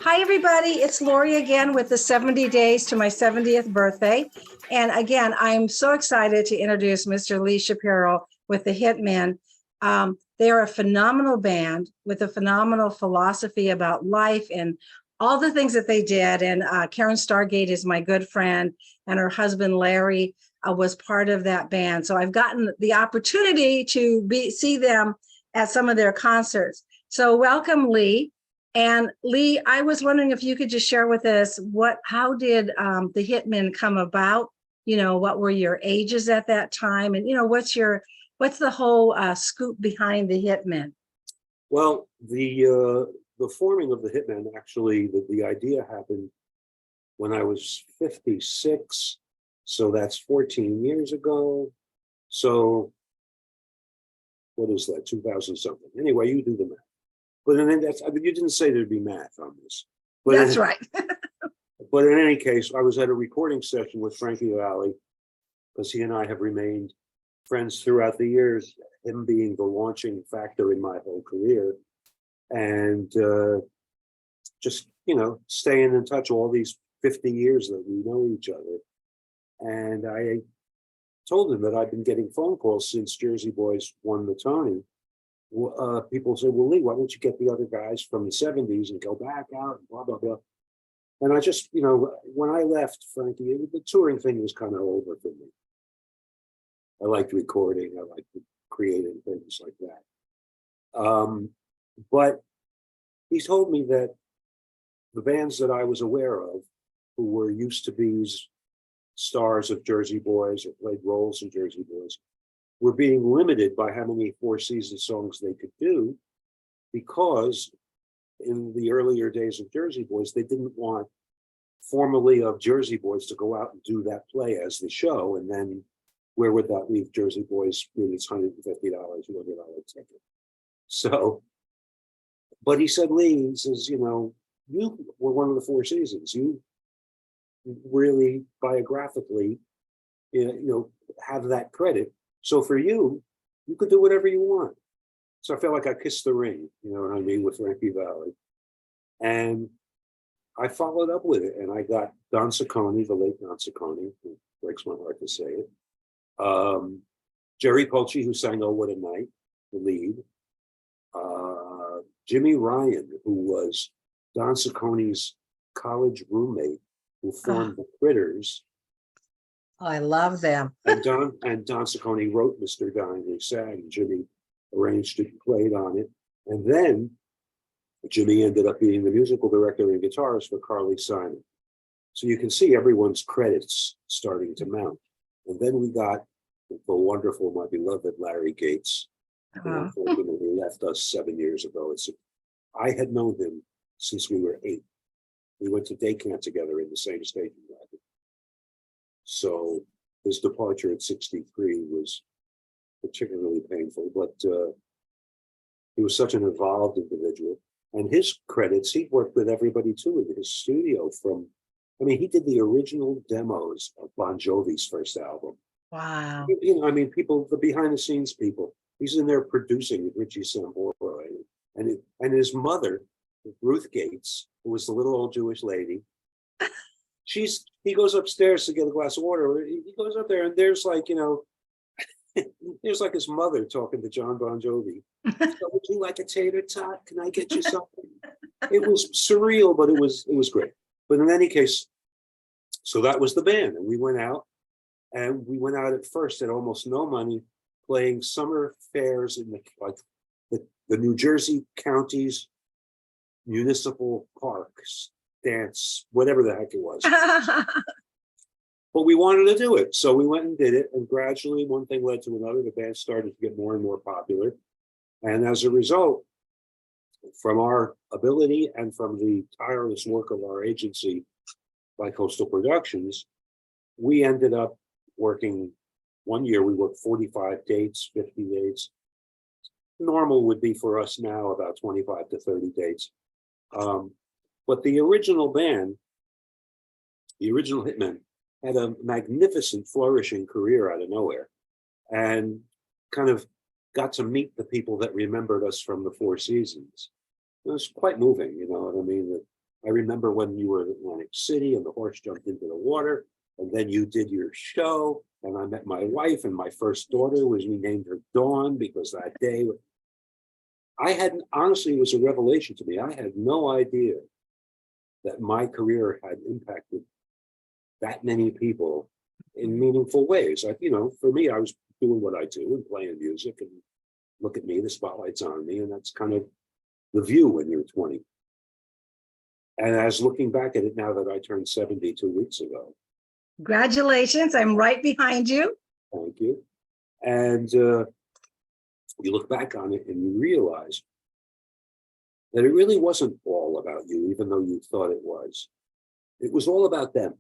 Hi, everybody. It's Laurie again with the 70 days to my 70th birthday. And again, I'm so excited to introduce Mr. Lee Shapiro with the Hit Men. They are a phenomenal band with a phenomenal philosophy about life and all the things that they did. And Karen Stargate is my good friend, and her husband, Larry, was part of that band. So I've gotten the opportunity to see them at some of their concerts. So welcome, Lee. And Lee, I was wondering if you could just share with us how did the Hit Men come about? You know, what were your ages at that time? And, you know, what's the whole scoop behind the Hit Men? Well, the forming of the Hit Men, actually, the idea happened when I was 56. So that's 14 years ago. So what is that, 2000 something? Anyway, you do the math. But then you didn't say there'd be math on this. But that's right. But in any case, I was at a recording session with Frankie Valli, because he and I have remained friends throughout the years, him being the launching factor in my whole career. And just, you know, staying in touch all these 50 years that we know each other. And I told him that I'd been getting phone calls since Jersey Boys won the Tony. People say, well, Lee, why don't you get the other guys from the 70s and go back out and blah, blah, blah. And I just, you know, when I left, Frankie, the touring thing was kind of over for me. I liked recording. I liked creating things like that. But he told me that the bands that I was aware of, who were used to be stars of Jersey Boys or played roles in Jersey Boys, were being limited by how many Four Seasons songs they could do, because in the earlier days of Jersey Boys, they didn't want formerly of Jersey Boys to go out and do that play as the show. And then where would that leave Jersey Boys with its $150, $200 ticket? So, but he said, Lee, he says, you know, you were one of the Four Seasons. You really biographically, you know, have that credit. So for you, you could do whatever you want. So I felt like I kissed the ring, you know what I mean, with Frankie Valli. And I followed up with it, and I got Don Ciccone, the late Don Ciccone, who breaks my heart to say it. Jerry Polci, who sang Oh What a Night, the lead. Jimmy Ryan, who was Don Ciccone's college roommate, who formed the Critters. Oh, I love them. and Don Ciccone wrote Mr. Dying Who Sang. Jimmy arranged it, played on it. And then Jimmy ended up being the musical director and guitarist for Carly Simon. So you can see everyone's credits starting to mount. And then we got the wonderful, my beloved Larry Gates, who unfortunately left us 7 years ago. I had known him since we were 8. We went to day camp together in the same station wagon. So his departure at 63 was particularly painful, but he was such an evolved individual. And his credits, he worked with everybody too in his studio he did the original demos of Bon Jovi's first album. Wow. You know, I mean, people, the behind the scenes people, he's in there producing with Richie Sambora. And his mother, Ruth Gates, who was the little old Jewish lady, he goes upstairs to get a glass of water. He goes up there and there's like, you know, there's like his mother talking to John Bon Jovi. So, would you like a tater tot? Can I get you something? It was surreal, but it was great. But in any case, so that was the band. And we went out at first at almost no money, playing summer fairs in the New Jersey counties, municipal parks, dance, whatever the heck it was. But we wanted to do it. So we went and did it. And gradually one thing led to another. The band started to get more and more popular. And as a result, from our ability and from the tireless work of our agency, Bicoastal Productions, we ended up working, one year we worked 45 dates, 50 dates. Normal would be for us now about 25 to 30 dates. But the original band, the original Hit Men, had a magnificent flourishing career out of nowhere. And kind of got to meet the people that remembered us from the Four Seasons. It was quite moving, you know what I mean? I remember when you were in Atlantic City and the horse jumped into the water, and then you did your show, and I met my wife, and my first daughter we named her Dawn because that day I hadn't, honestly, it was a revelation to me. I had no idea that my career had impacted that many people in meaningful ways. You know, for me, I was doing what I do and playing music, and look at me, the spotlight's on me, and that's kind of the view when you're 20. And as looking back at it now that I turned 70 2 weeks ago. Congratulations. I'm right behind you. Thank you. And you look back on it and you realize that it really wasn't all about you, even though you thought it was. It was all about them.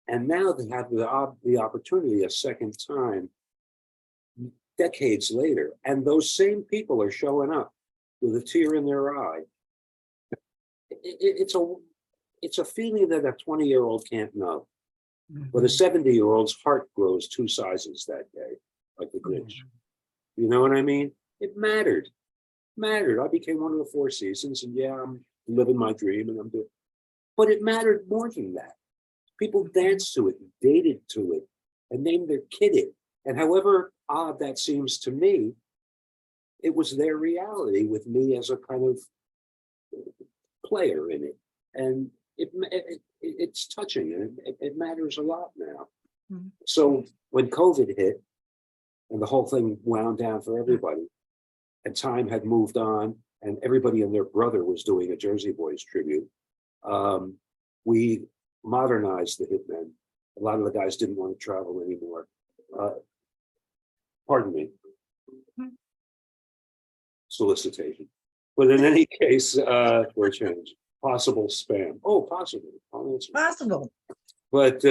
And now they have the opportunity a second time, decades later, and those same people are showing up with a tear in their eye. It's a feeling that a 20-year-old can't know. But a 70-year-old's heart grows 2 sizes that day, like the Grinch. You know what I mean? It mattered. I became one of the Four Seasons, and yeah, I'm living my dream, and I'm doing. But it mattered more than that. People danced to it, dated to it, and named their kid it. And however odd that seems to me, it was their reality with me as a kind of player in it, and it's touching, and it matters a lot now. So when COVID hit and the whole thing wound down for everybody, and time had moved on, and everybody and their brother was doing a Jersey Boys tribute, we modernized the Hit Men. A lot of the guys didn't want to travel anymore. Pardon me. Solicitation. But in any case, for a change, possible spam. Oh, possible. Possible. But,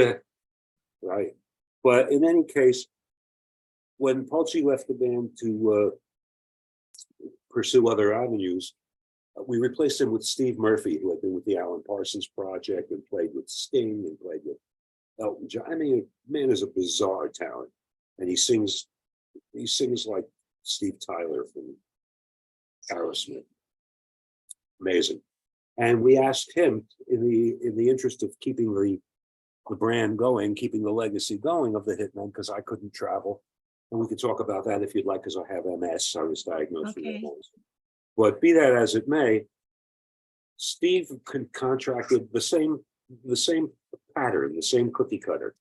right. But in any case, when Pulci left the band to pursue other avenues, we replaced him with Steve Murphy, who had been with the Alan Parsons Project and played with Sting and played with Elton John. I mean, man is a bizarre talent, and he sings like Steve Tyler from Aerosmith. Amazing. And we asked him, in the interest of keeping the brand going, keeping the legacy going of the Hitmen, because I couldn't travel. And we could talk about that if you'd like, because I have MS. I was diagnosed with MS. But be that as it may, Steve contracted the same pattern, the same cookie cutter.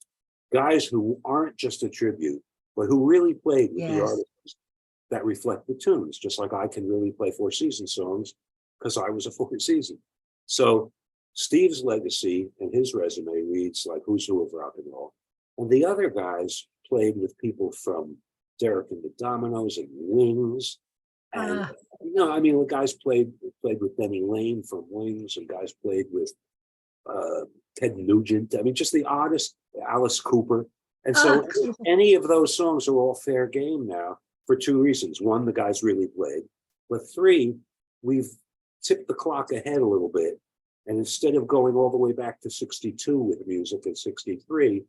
Guys who aren't just a tribute, but who really played with the artists that reflect the tunes, just like I can really play Four Seasons songs because I was a Four Season. So Steve's legacy and his resume reads like who's who of rock and roll. And the other guys played with people from Derek and the Dominoes and Wings. And you know, I mean, the guys played with Benny Lane from Wings, and guys played with Ted Nugent. I mean, just the oddest, Alice Cooper. And so any of those songs are all fair game now for 2 reasons. 1, the guys really played. But 3, we've tipped the clock ahead a little bit. And instead of going all the way back to 62 with music and 63,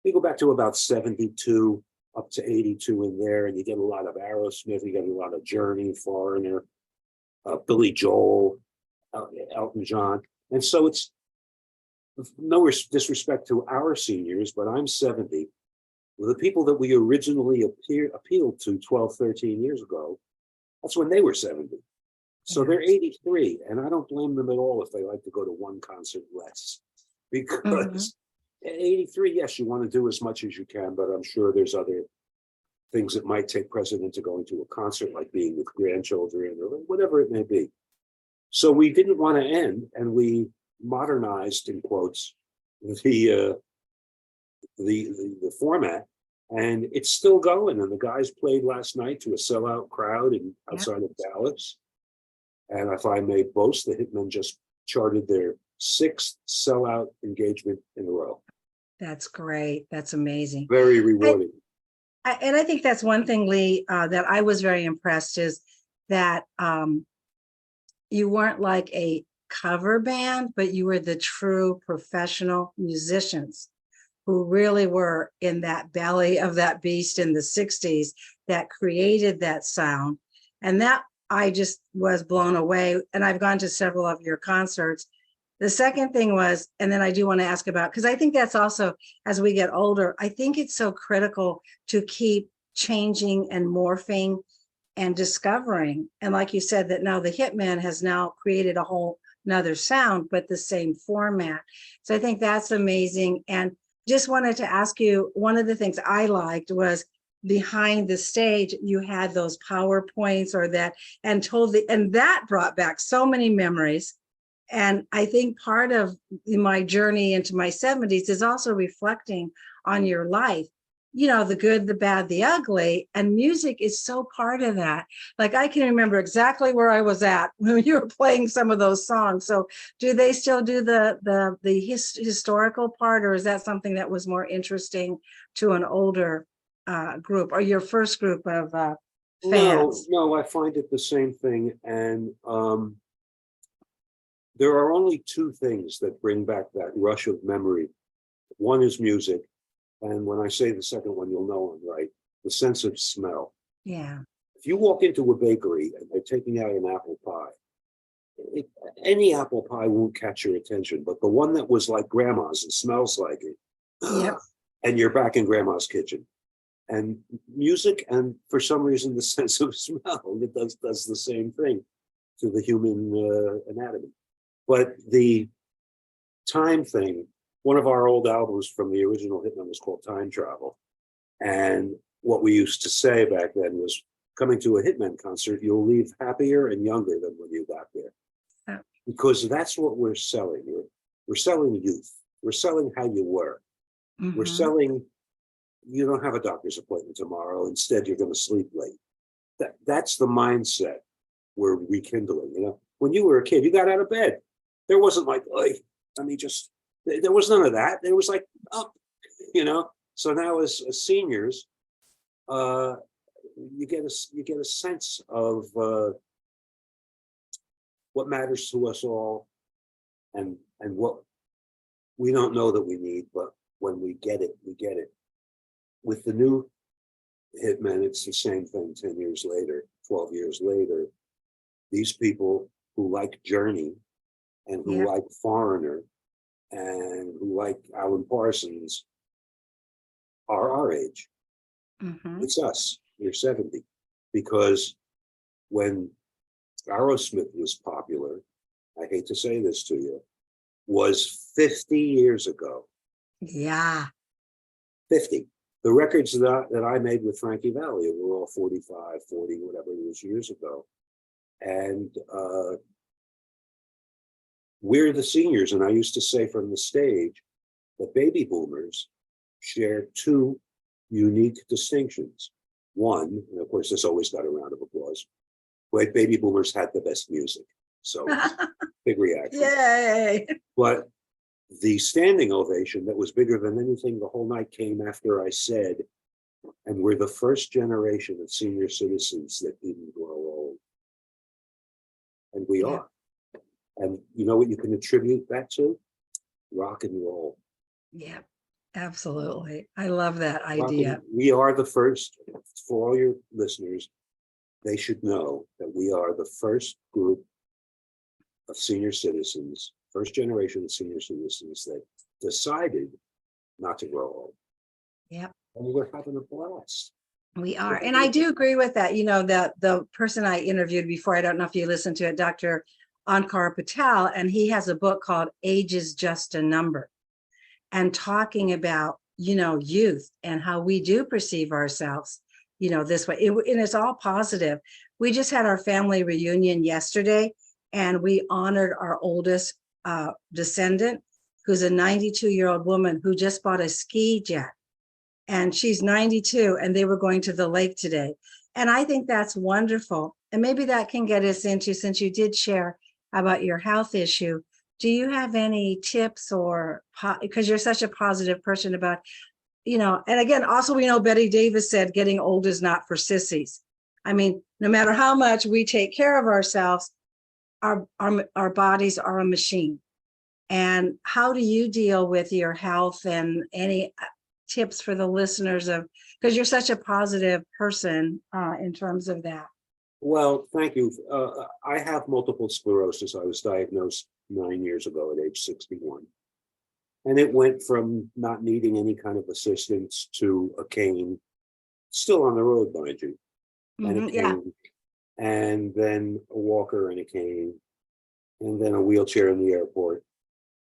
we go back to about 72 up to 82 in there, and you get a lot of Aerosmith, you get a lot of Journey, Foreigner, Billy Joel, Elton John. And so it's no disrespect to our seniors, but I'm 70. The people that we originally appealed to 12, 13 years ago, that's when they were 70. So they're 83, and I don't blame them at all if they like to go to one concert less. Because at 83, yes, you want to do as much as you can, but I'm sure there's other things that might take precedent to going to a concert, like being with grandchildren or whatever it may be. So we didn't want to end, and we modernized, in quotes, the format, and it's still going. And the guys played last night to a sellout crowd outside of Dallas. And if I may boast, the Hitmen just charted their 6th sellout engagement in a row. That's great. That's amazing. Very rewarding. And I think that's one thing, Lee, that I was very impressed is that you weren't like a cover band, but you were the true professional musicians who really were in that belly of that beast in the 60s that created that sound. And that I just was blown away. And I've gone to several of your concerts. The second thing was, and then I do want to ask about, because I think that's also, as we get older, I think it's so critical to keep changing and morphing and discovering. And like you said, that now the Hitman has now created a whole another sound, but the same format. So I think that's amazing. And just wanted to ask you, one of the things I liked was behind the stage, you had those PowerPoints or that, and and that brought back so many memories. And I think part of my journey into my 70s is also reflecting on your life, you know, the good, the bad, the ugly, and music is so part of that. Like I can remember exactly where I was at when you were playing some of those songs. So do they still do the historical part, or is that something that was more interesting to an older group, or your first group of fans? No, I find it the same thing. And there are only two things that bring back that rush of memory. One is music. And when I say the second one, you'll know I'm right. The sense of smell. Yeah. If you walk into a bakery and they're taking out an apple pie, any apple pie won't catch your attention, but the one that was like grandma's and smells like it, Yep. and you're back in grandma's kitchen. And music, and for some reason, the sense of smell, it does the same thing to the human anatomy. But the time thing, one of our old albums from the original Hitman was called Time Travel. And what we used to say back then was, coming to a Hitman concert, you'll leave happier and younger than when you got there. Oh. Because that's what we're selling. We're selling youth. We're selling how you were. Mm-hmm. We're selling, you don't have a doctor's appointment tomorrow. Instead, you're going to sleep late. That's the mindset we're rekindling. You know, when you were a kid, you got out of bed. There wasn't like, there was none of that. There was like, up, you know. So now as seniors, you get a sense of what matters to us all, and what we don't know that we need, but when we get it, we get it. With the new Hitmen, it's the same thing 10 years later, 12 years later. These people who like Journey and who like Foreigner and who like Alan Parsons are our age. Mm-hmm. It's us. We're 70. Because when Aerosmith was popular, I hate to say this to you, was 50 years ago. Yeah. 50. The records that I made with Frankie Valli were all 45, 40, whatever it was, years ago. And we're the seniors. And I used to say from the stage that baby boomers share two unique distinctions. One, and of course, this always got a round of applause, but baby boomers had the best music. So big reaction. Yay. But the standing ovation that was bigger than anything the whole night came after I said, and we're the first generation of senior citizens that didn't grow old. And we are. And you know what you can attribute that to? Rock and roll. Yeah, absolutely. I love that idea. We are the first, for all your listeners, they should know that we are the first group of senior citizens, first generation of senior citizens that decided not to grow old. Yep. And we're having a blast. We are. And I do agree with that. You know, that the person I interviewed before, I don't know if you listened to it, Dr. Ankar Patel, and he has a book called Age is Just a Number, and talking about, you know, youth and how we do perceive ourselves, you know, this way. And it's all positive. We just had our family reunion yesterday, and we honored our oldest descendant, who's a 92-year-old woman who just bought a ski jet. And she's 92, and they were going to the lake today. And I think that's wonderful. And maybe that can get us into, since you did share about your health issue, do you have any tips, or, because you're such a positive person about, you know, and again, also, we know Betty Davis said, getting old is not for sissies. I mean, no matter how much we take care of ourselves, our bodies are a machine. And how do you deal with your health, and any tips for the listeners of because you're such a positive person in terms of that. Well, thank you. I have multiple sclerosis. I was diagnosed 9 years ago at age 61. And it went from not needing any kind of assistance to a cane, still on the road, mind you, and a Yeah. cane, and then a walker and a cane, and then a wheelchair in the airport.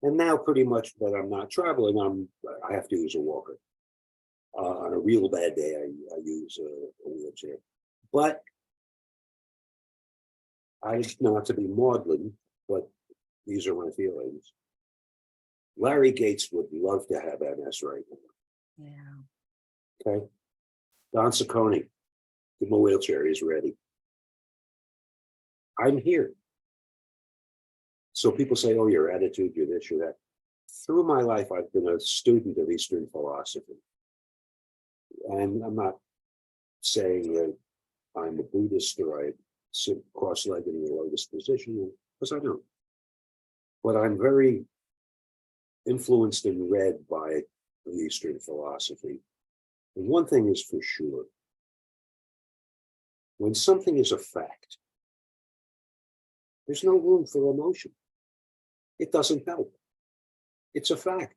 And now pretty much that I'm not traveling, I have to use a walker. On a real bad day, I use a wheelchair. But not to be maudlin, but these are my feelings. Larry Gates would love to have MS right now. Yeah. Okay. Don Ciccone, give him a wheelchair, he's ready. I'm here. So people say, oh, your attitude, you're this, you're that. Through my life, I've been a student of Eastern philosophy. And I'm not saying that I'm a Buddhist or I sit cross-legged in the lotus position, because I don't. But I'm very influenced and read by the Eastern philosophy. And one thing is for sure, when something is a fact, there's no room for emotion. It doesn't help. It's a fact.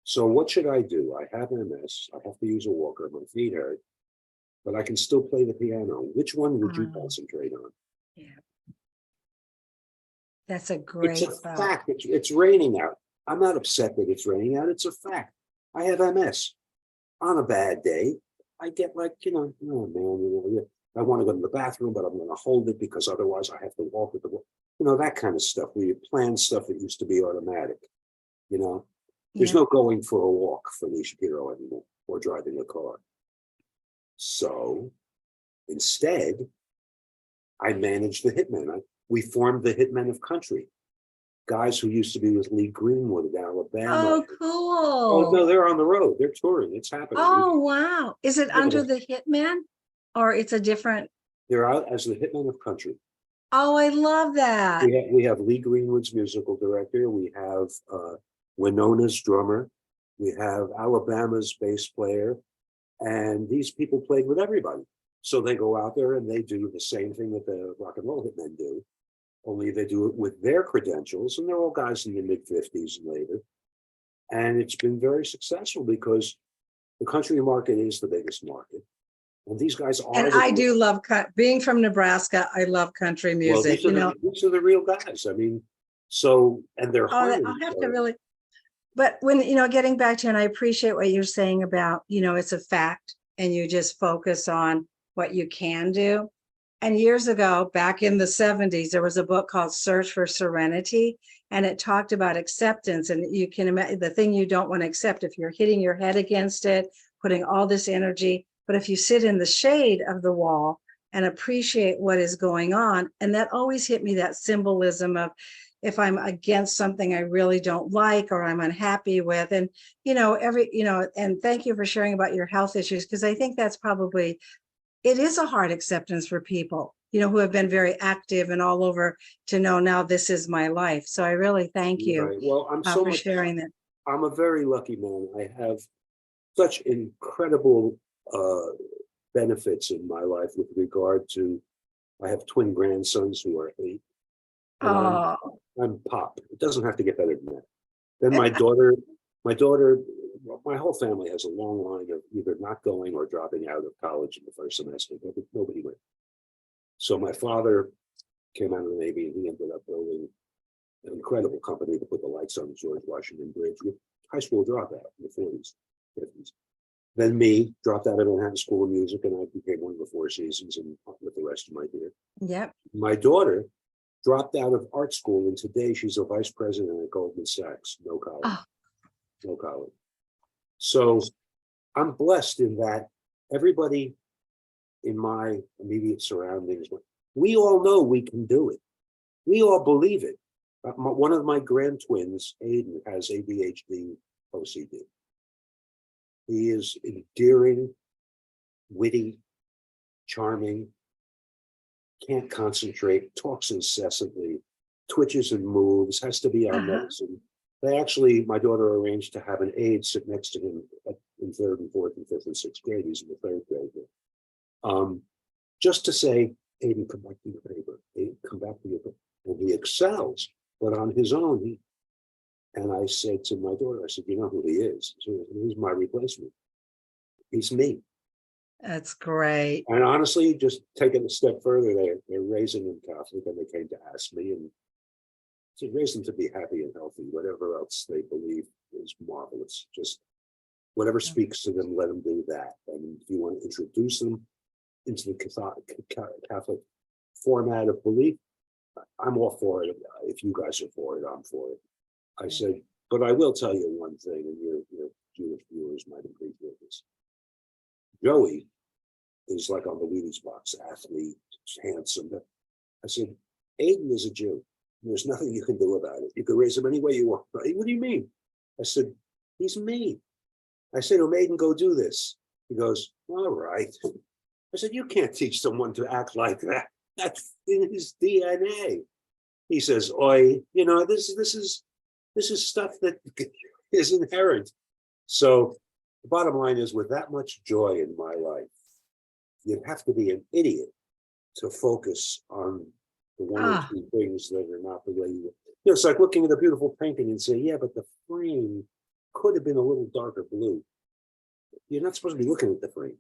So what should I do? I have MS. I have to use a walker. My feet hurt, but I can still play the piano. Which one would you concentrate on? Yeah. That's a It's great a fact. It's raining out. I'm not upset that it's raining out. It's a fact. I have MS. On a bad day, I get like, oh man, I want to go to the bathroom, but I'm going to hold it because otherwise I have to walk with that kind of stuff where you plan stuff that used to be automatic. There's no going for a walk for Lee Shapiro anymore or driving a car. So instead, I managed the Hitmen. We formed the Hitmen of Country. Guys who used to be with Lee Greenwood in Alabama. Oh, cool. Oh, no, they're on the road. They're touring. It's happening. Oh, wow. Is it under the Hitman or it's a different? They're out as the Hitmen of Country. Oh, I love that. We have Lee Greenwood's musical director. We have Winona's drummer. We have Alabama's bass player. And these people played with everybody. So they go out there and they do the same thing that the rock and roll hitmen do, only they do it with their credentials, and they're all guys in the mid-50s and later. And it's been very successful because the country market is the biggest market. And these guys are. And I do love, being from Nebraska, I love country music. Well, these are the real guys. I mean, and they're hard. I'll have to really, but when, getting back to, and I appreciate what you're saying about, it's a fact and you just focus on what you can do. And years ago, back in the 70s, there was a book called Search for Serenity, and it talked about acceptance. And you can imagine the thing you don't want to accept if you're hitting your head against it, putting all this energy. But if you sit in the shade of the wall and appreciate what is going on, and that always hit me, that symbolism of if I'm against something I really don't like or I'm unhappy with. And, and thank you for sharing about your health issues, because I think that's probably, it is a hard acceptance for people, who have been very active and all over to know now this is my life. So I really thank you. Right. Well, I'm for sharing that. I'm a very lucky man. I have such incredible benefits in my life with regard to, I have twin grandsons who are 8. I'm Pop. It doesn't have to get better than that. Then my daughter, my whole family has a long line of either not going or dropping out of college in the first semester. Nobody went. So my father came out of the Navy and he ended up building an incredible company to put the lights on the George Washington Bridge with high school dropout in the 40s, 50s. Then me, dropped out of Manhattan School of Music, and I became one of the Four Seasons and with the rest of my career. Yep. My daughter dropped out of art school, and today she's a vice president at Goldman Sachs. No college. Oh. No college. So I'm blessed in that everybody in my immediate surroundings, we all know we can do it. We all believe it. One of my grand twins, Aiden, has ADHD, OCD. He is endearing, witty, charming, can't concentrate, talks incessantly, twitches and moves, has to be on medicine. They actually, my daughter arranged to have an aide sit next to him in third and fourth and fifth and sixth grade. He's in the third grade. Just to say, Aiden, come back to your paper. Aiden, come back to your paper. And he excels, but on his own, and I said to my daughter, I said, you know who he is? So he's my replacement. He's me. That's great. And honestly, just taking a step further, they're raising him Catholic, and they came to ask me, and to raise them to be happy and healthy. Whatever else they believe is marvelous. Just whatever speaks to them, let them do that. And if you want to introduce them into the Catholic format of belief, I'm all for it. If you guys are for it, I'm for it. I said, but I will tell you one thing, and your Jewish viewers might appreciate this. Joey is like on the Wheaties box, athlete, handsome. I said, Aiden is a Jew. There's nothing you can do about it. You can raise him any way you want. What do you mean? I said, he's me. I said, oh, Aiden, go do this. He goes, all right. I said, you can't teach someone to act like that. That's in his DNA. He says, oi, you know, this is stuff that is inherent. So the bottom line is, with that much joy in my life, you'd have to be an idiot to focus on the one or two things that are not the way you. It's like looking at a beautiful painting and saying, yeah, but the frame could have been a little darker blue. You're not supposed to be looking at the frame.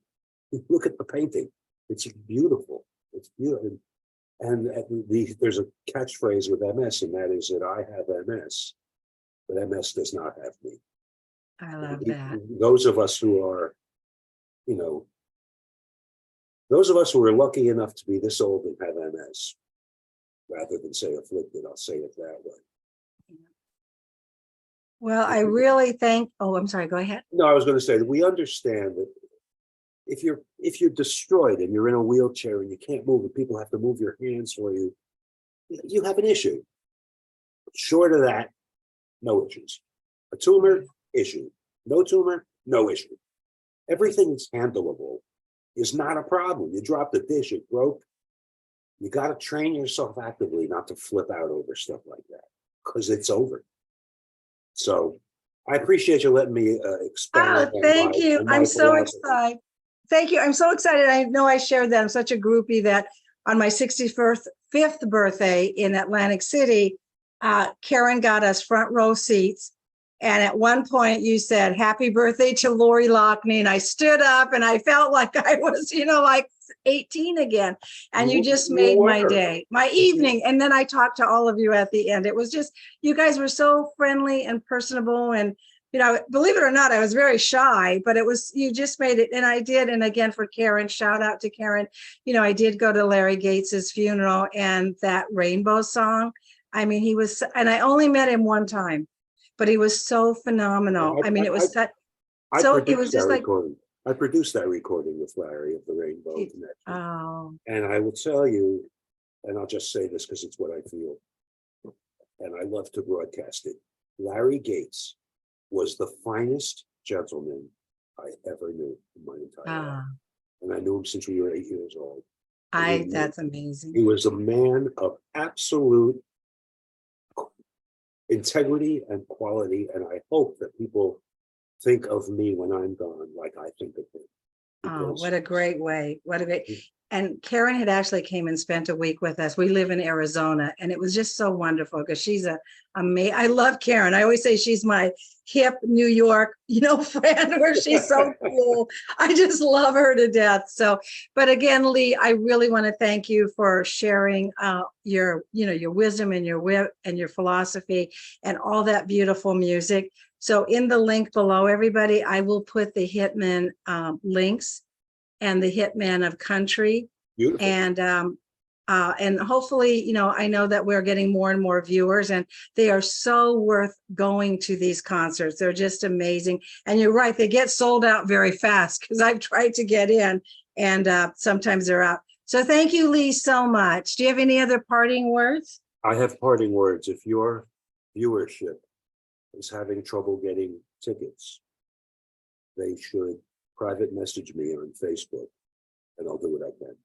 You look at the painting. It's beautiful. It's beautiful. And there's a catchphrase with MS, and that is that I have MS, but MS does not have me. I love that. Those of us who are, those of us who are lucky enough to be this old and have MS, rather than say afflicted, I'll say it that way. Well, I really think, I'm sorry, go ahead. No, I was going to say that we understand that if you're destroyed and you're in a wheelchair and you can't move and people have to move your hands for you, you have an issue. Short of that, no issues. A tumor, issue. No tumor, no issue. Everything that's handleable is not a problem. You dropped a dish, it broke. You got to train yourself actively not to flip out over stuff like that, because it's over. So I appreciate you letting me expound. Thank you. I'm so excited. Thank you. I'm so excited. I know I shared that. I'm such a groupie that on my 65th birthday in Atlantic City, Karen got us front row seats. And at one point you said, happy birthday to Laurie Loughney. And I stood up and I felt like I was, like 18 again. And you just made my day, my evening. And then I talked to all of you at the end. It was just, you guys were so friendly and personable. And, believe it or not, I was very shy, but you just made it. And I did. And again, for Karen, shout out to Karen. I did go to Larry Gates's funeral, and that Rainbow song. I mean, he was, and I only met him one time, but he was so phenomenal. It was such, so it was just like. I produced that recording with Larry of the Rainbow Connection. Oh. And I will tell you, and I'll just say this because it's what I feel, and I love to broadcast it. Larry Gates was the finest gentleman I ever knew in my entire life. And I knew him since we were 8 years old. That's amazing. He was a man of absolute integrity and quality. And I hope that people think of me when I'm gone like I think of him. Oh, what a great way. And Karen had actually came and spent a week with us. We live in Arizona, and it was just so wonderful because she's I love Karen. I always say she's my hip New York, friend, where she's so cool. I just love her to death. So, but again, Lee, I really want to thank you for sharing your wisdom and your wit and your philosophy and all that beautiful music. So in the link below, everybody, I will put the Hitman links and the Hitman of Country. Beautiful. And hopefully, I know that we're getting more and more viewers, and they are so worth going to these concerts. They're just amazing. And you're right, they get sold out very fast because I've tried to get in, and sometimes they're out. So thank you, Lee, so much. Do you have any other parting words? I have parting words. If your viewership is having trouble getting tickets, they should private message me on Facebook, and I'll do what I can.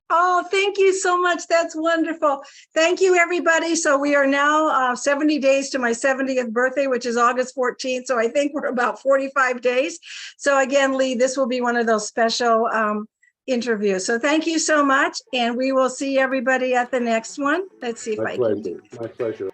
Oh, thank you so much. That's wonderful. Thank you, everybody. So we are now 70 days to my 70th birthday, which is August 14th. So I think we're about 45 days. So again, Lee, this will be one of those special interviews. So thank you so much. And we will see everybody at the next one. Let's see if My I can do. pleasure. My pleasure.